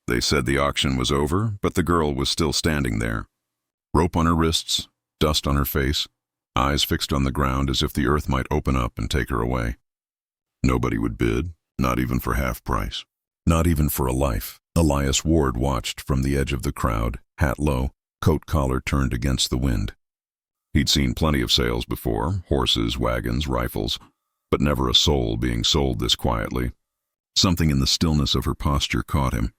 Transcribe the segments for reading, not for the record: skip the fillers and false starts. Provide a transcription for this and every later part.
They said the auction was over, but the girl was still standing there. Rope on her wrists, dust on her face, eyes fixed on the ground as if the earth might open up and take her away. Nobody would bid, not even for half price. Not even for a life. Elias Ward watched from the edge of the crowd, hat low, coat collar turned against the wind. He'd seen plenty of sales before, horses, wagons, rifles, but never a soul being sold this quietly. Something in the stillness of her posture caught him.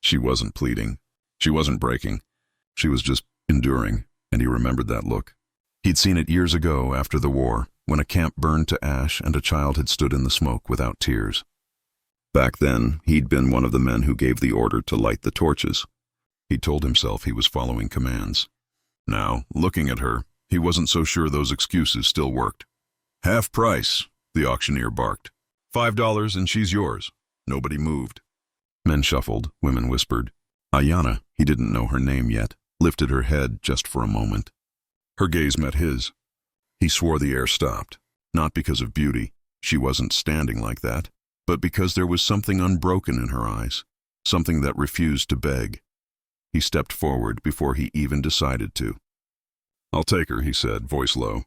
She wasn't pleading. She wasn't breaking. She was just enduring, and he remembered that look. He'd seen it years ago after the war, when a camp burned to ash and a child had stood in the smoke without tears. Back then, he'd been one of the men who gave the order to light the torches. He told himself he was following commands. Now, looking at her, he wasn't so sure those excuses still worked. "Half price," the auctioneer barked. $5 and she's yours." Nobody moved. Men shuffled, women whispered. Ayanna, he didn't know her name yet, lifted her head just for a moment. Her gaze met his. He swore the air stopped, not because of beauty, she wasn't standing like that, but because there was something unbroken in her eyes, something that refused to beg. He stepped forward before he even decided to. "I'll take her," he said, voice low.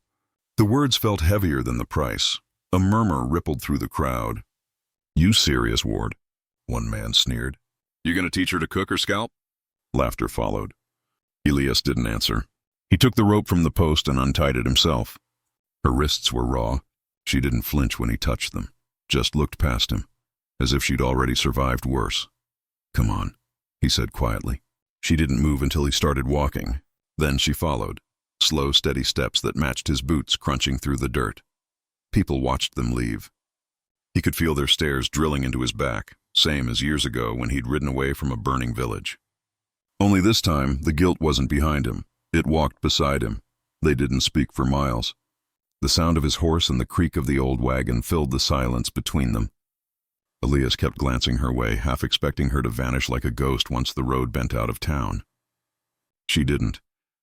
The words felt heavier than the price. A murmur rippled through the crowd. "You serious, Ward?" one man sneered. "You gonna teach her to cook or scalp?" Laughter followed. Elias didn't answer. He took the rope from the post and untied it himself. Her wrists were raw. She didn't flinch when he touched them, just looked past him, as if she'd already survived worse. "Come on," he said quietly. She didn't move until he started walking. Then she followed, slow, steady steps that matched his boots crunching through the dirt. People watched them leave. He could feel their stares drilling into his back, same as years ago when he'd ridden away from a burning village. Only this time, the guilt wasn't behind him. It walked beside him. They didn't speak for miles. The sound of his horse and the creak of the old wagon filled the silence between them. Elias kept glancing her way, half expecting her to vanish like a ghost once the road bent out of town. She didn't.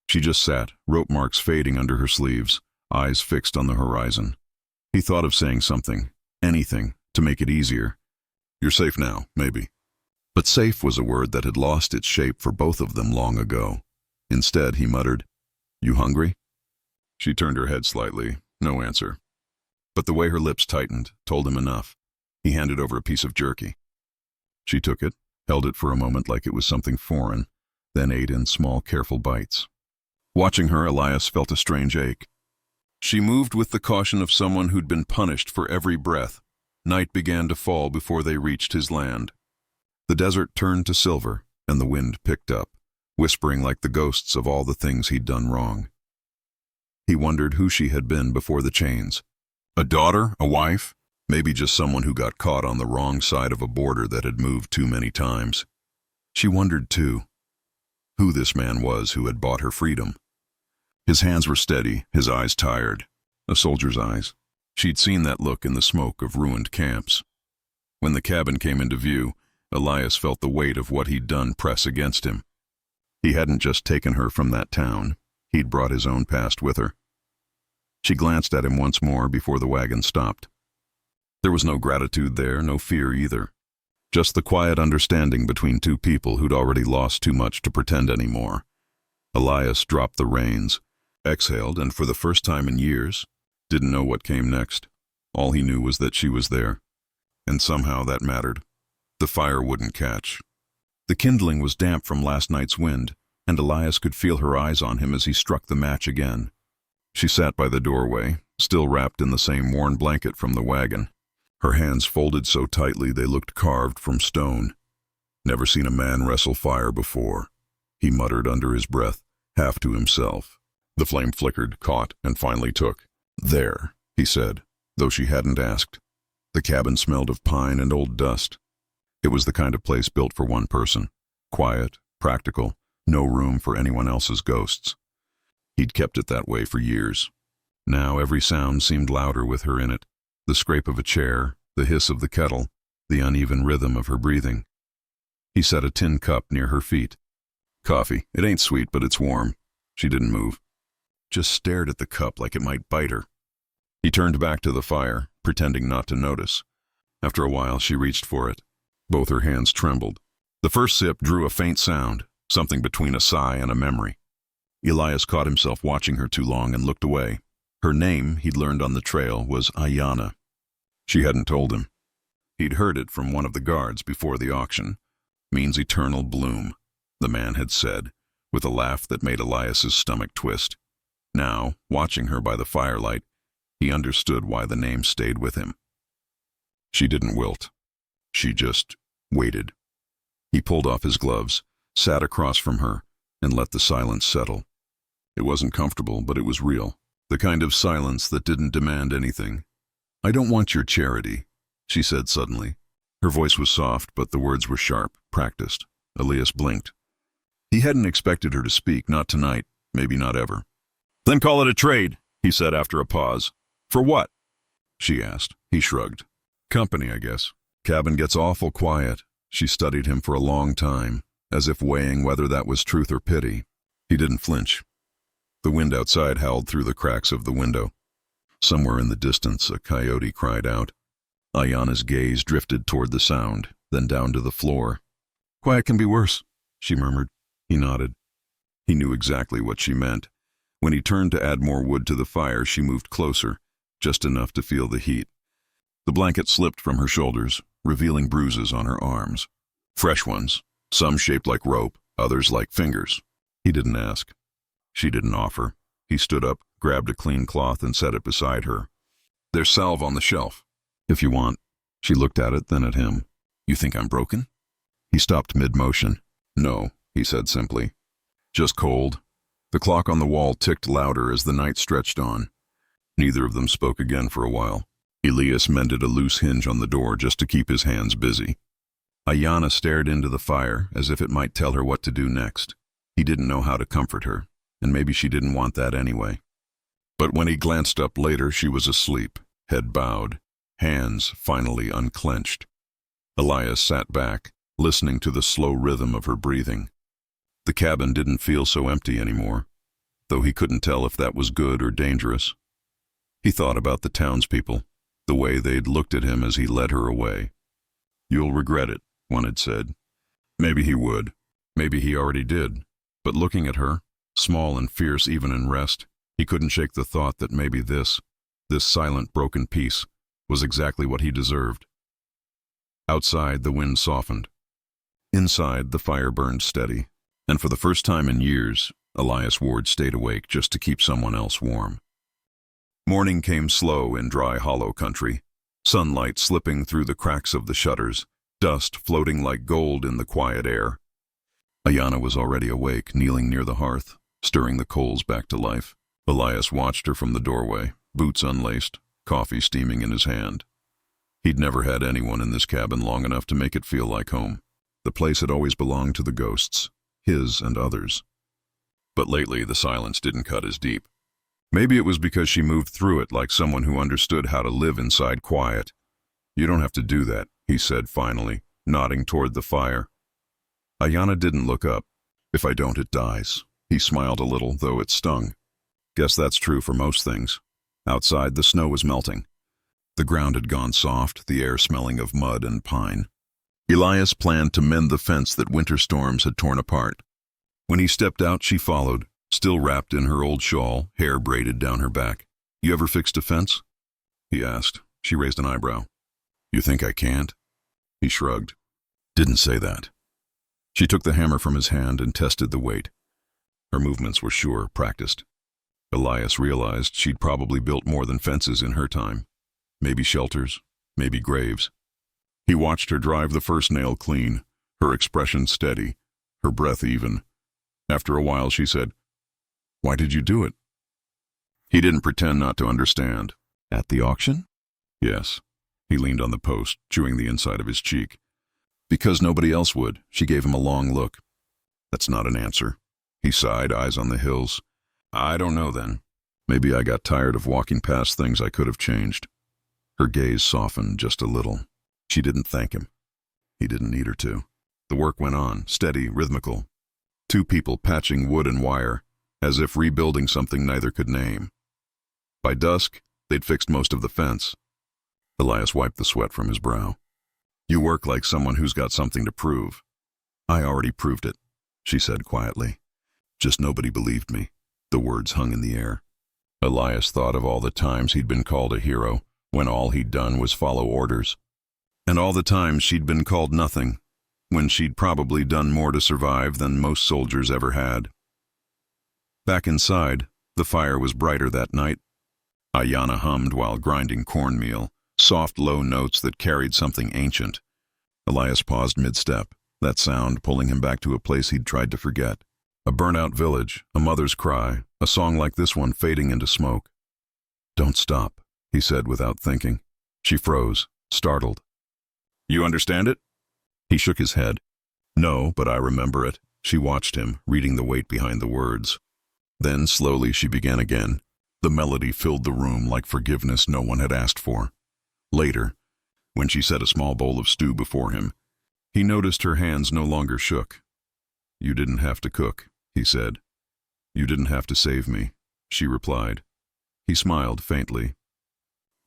She just sat, rope marks fading under her sleeves, eyes fixed on the horizon. He thought of saying something, anything, to make it easier. "You're safe now, maybe." But safe was a word that had lost its shape for both of them long ago. Instead, he muttered, "You hungry?" She turned her head slightly, no answer. But the way her lips tightened told him enough. He handed over a piece of jerky. She took it, held it for a moment like it was something foreign, then ate in small, careful bites. Watching her, Elias felt a strange ache. She moved with the caution of someone who'd been punished for every breath. Night began to fall before they reached his land. The desert turned to silver, and the wind picked up, whispering like the ghosts of all the things he'd done wrong. He wondered who she had been before the chains. A daughter? A wife? Maybe just someone who got caught on the wrong side of a border that had moved too many times. She wondered, too, who this man was who had bought her freedom. His hands were steady, his eyes tired. A soldier's eyes. She'd seen that look in the smoke of ruined camps. When the cabin came into view, Elias felt the weight of what he'd done press against him. He hadn't just taken her from that town. He'd brought his own past with her. She glanced at him once more before the wagon stopped. There was no gratitude there, no fear either. Just the quiet understanding between two people who'd already lost too much to pretend anymore. Elias dropped the reins, exhaled, and for the first time in years, didn't know what came next. All he knew was that she was there. And somehow that mattered. The fire wouldn't catch. The kindling was damp from last night's wind, and Elias could feel her eyes on him as he struck the match again. She sat by the doorway, still wrapped in the same worn blanket from the wagon. Her hands folded so tightly they looked carved from stone. "Never seen a man wrestle fire before," he muttered under his breath, half to himself. The flame flickered, caught, and finally took. "There," he said, though she hadn't asked. The cabin smelled of pine and old dust. It was the kind of place built for one person. Quiet, practical, no room for anyone else's ghosts. He'd kept it that way for years. Now every sound seemed louder with her in it. The scrape of a chair, the hiss of the kettle, the uneven rhythm of her breathing. He set a tin cup near her feet. "Coffee. It ain't sweet, but it's warm." She didn't move. Just stared at the cup like it might bite her. He turned back to the fire, pretending not to notice. After a while, she reached for it. Both her hands trembled. The first sip drew a faint sound, something between a sigh and a memory. Elias caught himself watching her too long and looked away. Her name, he'd learned on the trail, was Ayanna. She hadn't told him. He'd heard it from one of the guards before the auction. Means eternal bloom, the man had said, with a laugh that made Elias's stomach twist. Now, watching her by the firelight, he understood why the name stayed with him. She didn't wilt. She just waited. He pulled off his gloves, sat across from her, and let the silence settle. It wasn't comfortable, but it was real. The kind of silence that didn't demand anything. "I don't want your charity," she said suddenly. Her voice was soft, but the words were sharp, practiced. Elias blinked. He hadn't expected her to speak, not tonight, maybe not ever. "Then call it a trade," he said after a pause. "For what?" she asked. He shrugged. "Company, I guess." Cabin gets awful quiet. She studied him for a long time, as if weighing whether that was truth or pity. He didn't flinch. The wind outside howled through the cracks of the window. Somewhere in the distance, a coyote cried out. Ayanna's gaze drifted toward the sound, then down to the floor. "Quiet can be worse," she murmured. He nodded. He knew exactly what she meant. When he turned to add more wood to the fire, she moved closer, just enough to feel the heat. The blanket slipped from her shoulders, revealing bruises on her arms. Fresh ones, some shaped like rope, others like fingers. He didn't ask. She didn't offer. He stood up, grabbed a clean cloth, and set it beside her. "There's salve on the shelf, if you want." She looked at it, then at him. "You think I'm broken?" He stopped mid-motion. "No," he said simply. "Just cold." The clock on the wall ticked louder as the night stretched on. Neither of them spoke again for a while. Elias mended a loose hinge on the door just to keep his hands busy. Ayanna stared into the fire as if it might tell her what to do next. He didn't know how to comfort her, and maybe she didn't want that anyway. But when he glanced up later, she was asleep, head bowed, hands finally unclenched. Elias sat back, listening to the slow rhythm of her breathing. The cabin didn't feel so empty anymore, though he couldn't tell if that was good or dangerous. He thought about the townspeople, the way they'd looked at him as he led her away. "You'll regret it," one had said. Maybe he would. Maybe he already did. But looking at her, small and fierce even in rest, he couldn't shake the thought that maybe this silent broken peace, was exactly what he deserved. Outside, the wind softened. Inside, the fire burned steady, and for the first time in years, Elias Ward stayed awake just to keep someone else warm. Morning came slow in dry hollow country, sunlight slipping through the cracks of the shutters, dust floating like gold in the quiet air. Ayanna was already awake, kneeling near the hearth, stirring the coals back to life. Elias watched her from the doorway, boots unlaced, coffee steaming in his hand. He'd never had anyone in this cabin long enough to make it feel like home. The place had always belonged to the ghosts, his and others. But lately the silence didn't cut as deep. Maybe it was because she moved through it like someone who understood how to live inside quiet. "You don't have to do that," he said finally, nodding toward the fire. Ayanna didn't look up. "If I don't, it dies." He smiled a little, though it stung. Guess that's true for most things. Outside, the snow was melting. The ground had gone soft, the air smelling of mud and pine. Elias planned to mend the fence that winter storms had torn apart. When he stepped out, she followed, still wrapped in her old shawl, hair braided down her back. "You ever fixed a fence?" he asked. She raised an eyebrow. "You think I can't?" He shrugged. "Didn't say that." She took the hammer from his hand and tested the weight. Her movements were sure, practiced. Elias realized she'd probably built more than fences in her time. Maybe shelters, maybe graves. He watched her drive the first nail clean, her expression steady, her breath even. After a while she said, "Why did you do it?" He didn't pretend not to understand. "At the auction?" "Yes." He leaned on the post, chewing the inside of his cheek. "Because nobody else would." She gave him a long look. "That's not an answer." He sighed, eyes on the hills. "I don't know then. Maybe I got tired of walking past things I could have changed." Her gaze softened just a little. She didn't thank him. He didn't need her to. The work went on, steady, rhythmical. Two people patching wood and wire, as if rebuilding something neither could name. By dusk, they'd fixed most of the fence. Elias wiped the sweat from his brow. "You work like someone who's got something to prove." I already proved it, she said quietly. Just nobody believed me. The words hung in the air. Elias thought of all the times he'd been called a hero, when all he'd done was follow orders. And all the times she'd been called nothing, when she'd probably done more to survive than most soldiers ever had. Back inside, the fire was brighter that night. Ayanna hummed while grinding cornmeal, soft low notes that carried something ancient. Elias paused mid-step, that sound pulling him back to a place he'd tried to forget. A burnt-out village, a mother's cry, a song like this one fading into smoke. "Don't stop," he said without thinking. She froze, startled. "You understand it?" He shook his head. "No, but I remember it." She watched him, reading the weight behind the words. Then slowly she began again. The melody filled the room like forgiveness no one had asked for. Later, when she set a small bowl of stew before him, he noticed her hands no longer shook. "You didn't have to cook," he said. "You didn't have to save me," she replied. He smiled faintly.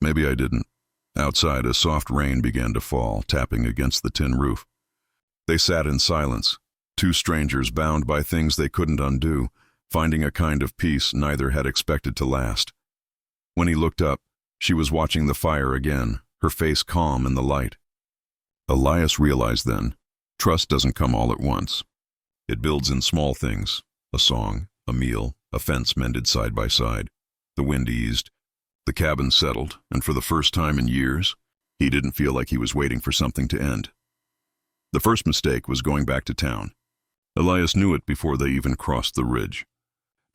"Maybe I didn't." Outside, a soft rain began to fall, tapping against the tin roof. They sat in silence, two strangers bound by things they couldn't undo, finding a kind of peace neither had expected to last. When he looked up, she was watching the fire again, her face calm in the light. Elias realized then, trust doesn't come all at once. It builds in small things, a song, a meal, a fence mended side by side. The wind eased, the cabin settled, and for the first time in years, he didn't feel like he was waiting for something to end. The first mistake was going back to town. Elias knew it before they even crossed the ridge.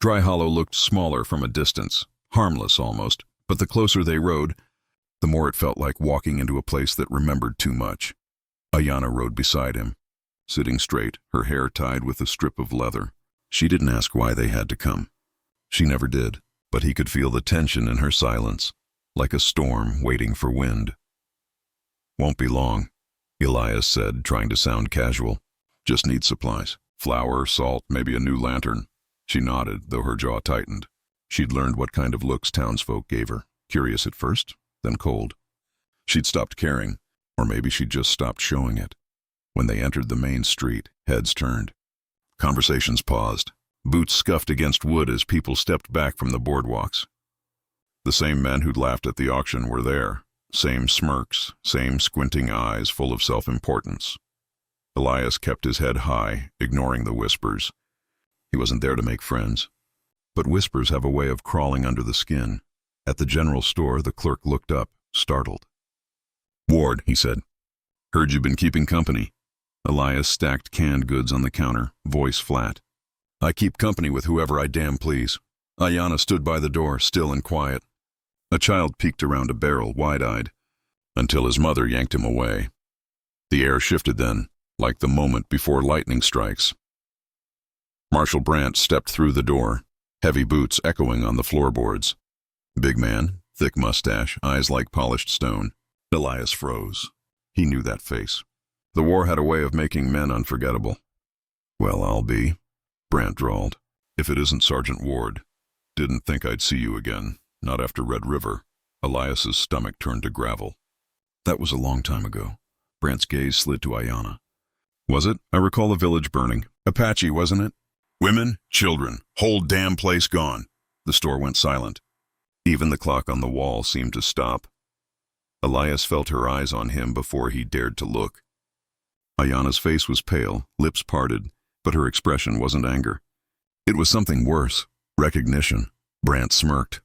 Dry Hollow looked smaller from a distance, harmless almost, but the closer they rode, the more it felt like walking into a place that remembered too much. Ayanna rode beside him, sitting straight, her hair tied with a strip of leather. She didn't ask why they had to come. She never did, but he could feel the tension in her silence, like a storm waiting for wind. "Won't be long," Elias said, trying to sound casual. "Just need supplies. Flour, salt, maybe a new lantern." She nodded, though her jaw tightened. She'd learned what kind of looks townsfolk gave her, curious at first, then cold. She'd stopped caring, or maybe she'd just stopped showing it. When they entered the main street, heads turned. Conversations paused. Boots scuffed against wood as people stepped back from the boardwalks. The same men who'd laughed at the auction were there. Same smirks, same squinting eyes full of self-importance. Elias kept his head high, ignoring the whispers. He wasn't there to make friends. But whispers have a way of crawling under the skin. At the general store, the clerk looked up, startled. "Ward," he said. "Heard you've been keeping company." Elias stacked canned goods on the counter, voice flat. "I keep company with whoever I damn please." Ayanna stood by the door, still and quiet. A child peeked around a barrel, wide-eyed, until his mother yanked him away. The air shifted then, like the moment before lightning strikes. Marshal Brandt stepped through the door, heavy boots echoing on the floorboards. Big man, thick mustache, eyes like polished stone. Elias froze. He knew that face. The war had a way of making men unforgettable. "Well, I'll be," Brandt drawled. "If it isn't Sergeant Ward. Didn't think I'd see you again, not after Red River." Elias's stomach turned to gravel. "That was a long time ago." Brandt's gaze slid to Ayanna. "Was it? I recall a village burning. Apache, wasn't it? Women, children, whole damn place gone." The store went silent. Even the clock on the wall seemed to stop. Elias felt her eyes on him before he dared to look. Ayanna's face was pale, lips parted, but her expression wasn't anger. It was something worse, recognition. Brandt smirked.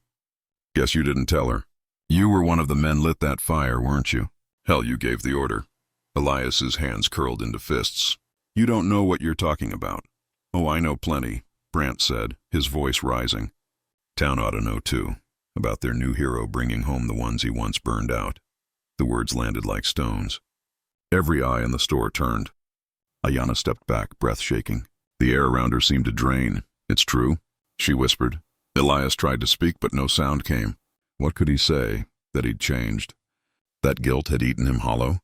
"Guess you didn't tell her. You were one of the men lit that fire, weren't you? Hell, you gave the order." Elias's hands curled into fists. "You don't know what you're talking about." "Oh, I know plenty," Brandt said, his voice rising. "Town ought to know, too, about their new hero bringing home the ones he once burned out." The words landed like stones. Every eye in the store turned. Ayanna stepped back, breath shaking. The air around her seemed to drain. "It's true," she whispered. Elias tried to speak, but no sound came. What could he say? That he'd changed? That guilt had eaten him hollow?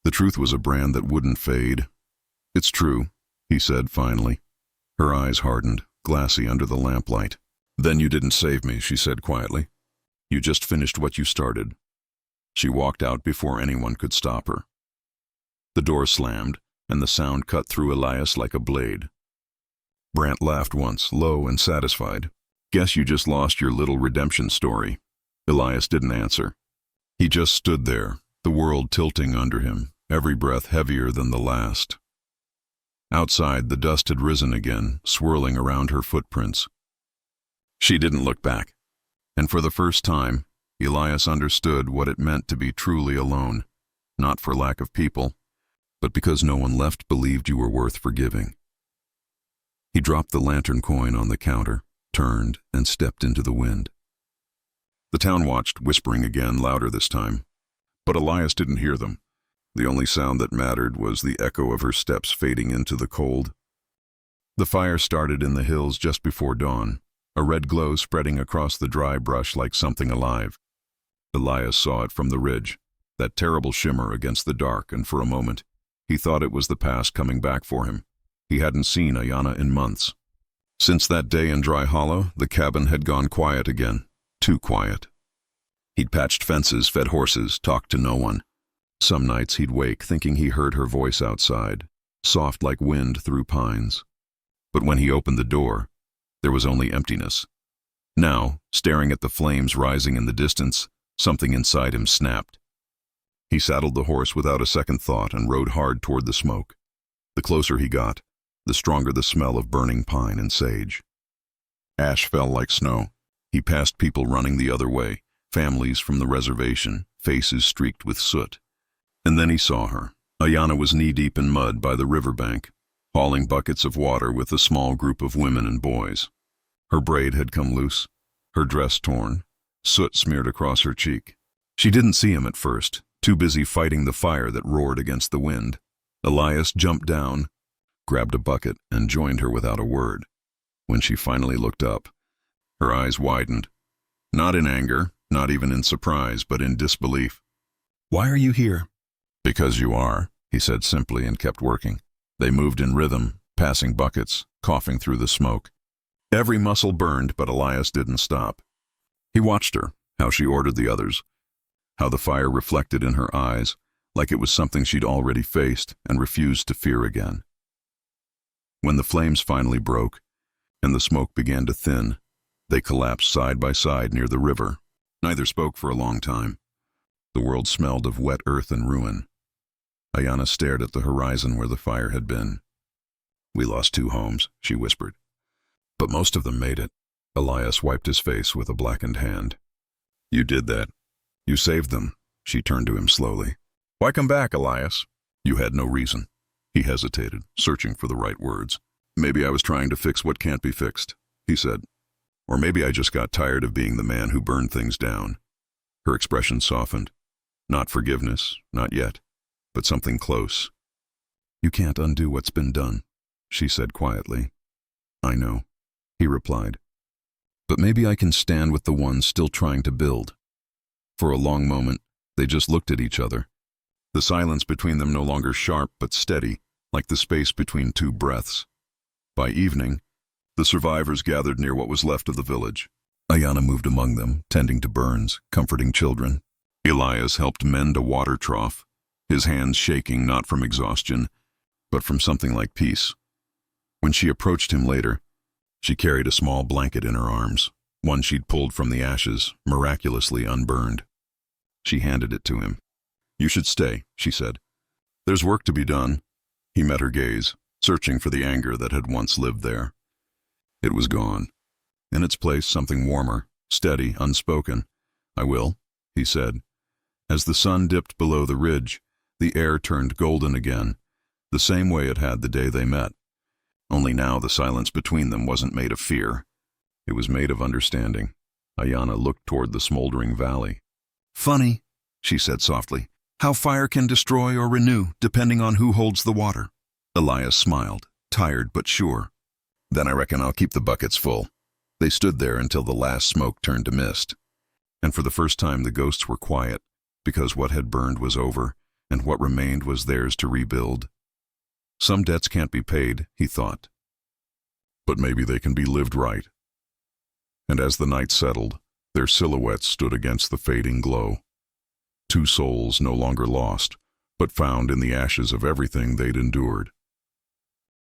The truth was a brand that wouldn't fade. "It's true," he said finally. Her eyes hardened, glassy under the lamplight. "Then you didn't save me," she said quietly. "You just finished what you started." She walked out before anyone could stop her. The door slammed, and the sound cut through Elias like a blade. Brant laughed once, low and satisfied. "Guess you just lost your little redemption story." Elias didn't answer. He just stood there, the world tilting under him, every breath heavier than the last. Outside, the dust had risen again, swirling around her footprints. She didn't look back, and for the first time, Elias understood what it meant to be truly alone, not for lack of people, but because no one left believed you were worth forgiving. He dropped the lantern coin on the counter, turned, and stepped into the wind. The town watched, whispering again, louder this time. But Elias didn't hear them. The only sound that mattered was the echo of her steps fading into the cold. The fire started in the hills just before dawn, a red glow spreading across the dry brush like something alive. Elias saw it from the ridge, that terrible shimmer against the dark, and for a moment, he thought it was the past coming back for him. He hadn't seen Ayanna in months. Since that day in Dry Hollow, the cabin had gone quiet again, too quiet. He'd patched fences, fed horses, talked to no one. Some nights he'd wake thinking he heard her voice outside, soft like wind through pines. But when he opened the door, there was only emptiness. Now, staring at the flames rising in the distance, something inside him snapped. He saddled the horse without a second thought and rode hard toward the smoke. The closer he got, the stronger the smell of burning pine and sage. Ash fell like snow. He passed people running the other way, families from the reservation, faces streaked with soot. And then he saw her. Ayanna was knee-deep in mud by the riverbank, hauling buckets of water with a small group of women and boys. Her braid had come loose, her dress torn, soot smeared across her cheek. She didn't see him at first, too busy fighting the fire that roared against the wind. Elias jumped down, grabbed a bucket, and joined her without a word. When she finally looked up, her eyes widened. Not in anger, not even in surprise, but in disbelief. "Why are you here?" "Because you are," he said simply and kept working. They moved in rhythm, passing buckets, coughing through the smoke. Every muscle burned, but Elias didn't stop. He watched her, how she ordered the others, how the fire reflected in her eyes, like it was something she'd already faced and refused to fear again. When the flames finally broke, and the smoke began to thin, they collapsed side by side near the river. Neither spoke for a long time. The world smelled of wet earth and ruin. Ayanna stared at the horizon where the fire had been. "We lost 2 homes," she whispered. "But most of them made it." Elias wiped his face with a blackened hand. "You did that. You saved them." She turned to him slowly. "Why come back, Elias?" "You had no reason." He hesitated, searching for the right words. "Maybe I was trying to fix what can't be fixed," he said. "Or maybe I just got tired of being the man who burned things down." Her expression softened. Not forgiveness, not yet, but something close. "You can't undo what's been done," she said quietly. "I know," he replied. "But maybe I can stand with the ones still trying to build." For a long moment, they just looked at each other. The silence between them no longer sharp but steady, like the space between 2 breaths. By evening, the survivors gathered near what was left of the village. Ayanna moved among them, tending to burns, comforting children. Elias helped mend a water trough, his hands shaking not from exhaustion, but from something like peace. When she approached him later, she carried a small blanket in her arms, one she'd pulled from the ashes, miraculously unburned. She handed it to him. "You should stay," she said. "There's work to be done." He met her gaze, searching for the anger that had once lived there. It was gone. In its place, something warmer, steady, unspoken. "I will," he said. As the sun dipped below the ridge, the air turned golden again, the same way it had the day they met. Only now the silence between them wasn't made of fear. It was made of understanding. Ayanna looked toward the smoldering valley. "Funny," she said softly, "how fire can destroy or renew, depending on who holds the water." Elias smiled, tired but sure. "Then I reckon I'll keep the buckets full." They stood there until the last smoke turned to mist. And for the first time the ghosts were quiet, because what had burned was over, and what remained was theirs to rebuild. Some debts can't be paid, he thought. But maybe they can be lived right. And as the night settled, their silhouettes stood against the fading glow. 2 souls no longer lost, but found in the ashes of everything they'd endured.